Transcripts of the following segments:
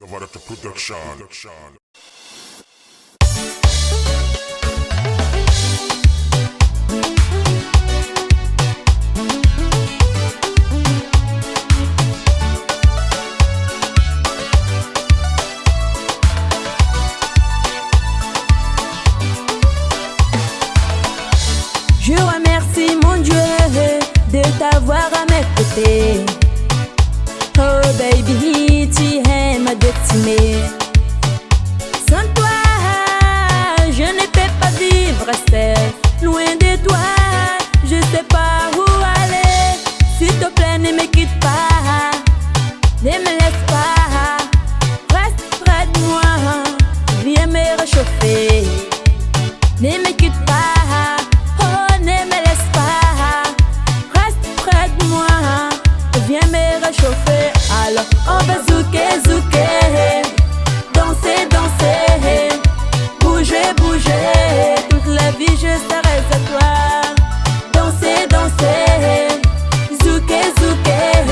Varata Production. Je remercie mon Dieu de t'avoir à mes côtés. Oh baby, tu es ma destinée. Sans toi, je ne peux pas vivre seule. Loin de toi, je sais pas où aller. S'il te plaît, ne me quitte pas, ne me laisse pas. Reste près de moi, viens me réchauffer. Ne me quitte pas, oh ne me laisse pas. Reste près de moi, viens me réchauffer. Alors on va zouker, zouker, danser, danser, bouger, bouger. Toute la vie je serai à toi. Danser, danser, zouker, zouker,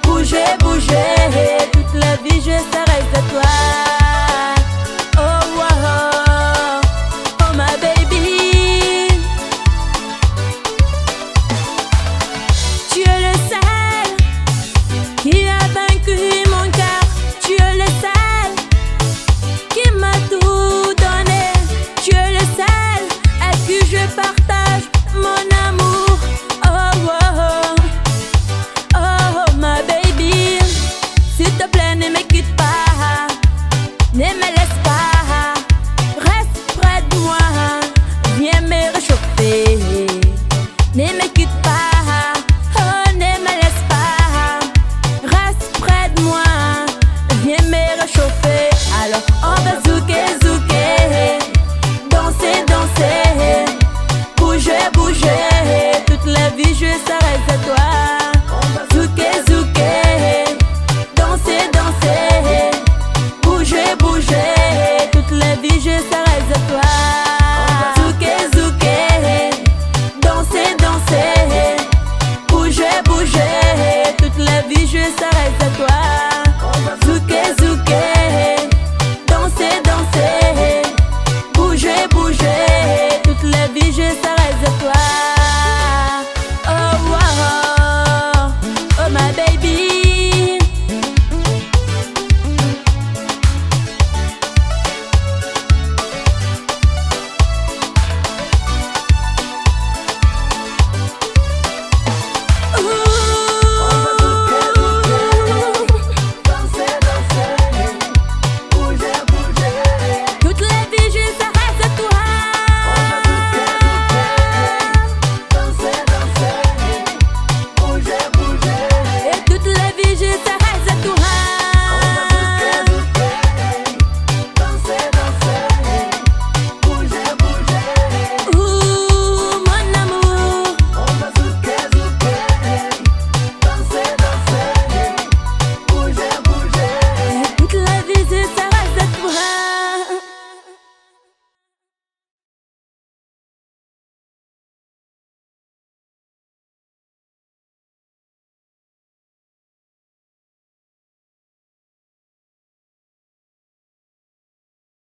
bouger, bouger. Toute la vie je serai à toi. Oh, oh, oh my baby, tu es le seul qui a vaincu mon cœur. Tu es le seul qui m'a tout donné. Tu es le seul à qui je partage mon amour. Oh, oh, oh, oh my baby, s'il te plaît ne me quitte pas, ne me laisse pas. Reste près de moi, viens me réchauffer. Ne me quitte pas, oh ne me laisse pas. Reste près de moi, viens me réchauffer. Alors on va zouker, zouker, danser, danser, bouger, bouger. Toute la vie je serai à toi. Zouker, zouker, danser, danser, bouger, bouger. Toute la vie je serai à toi.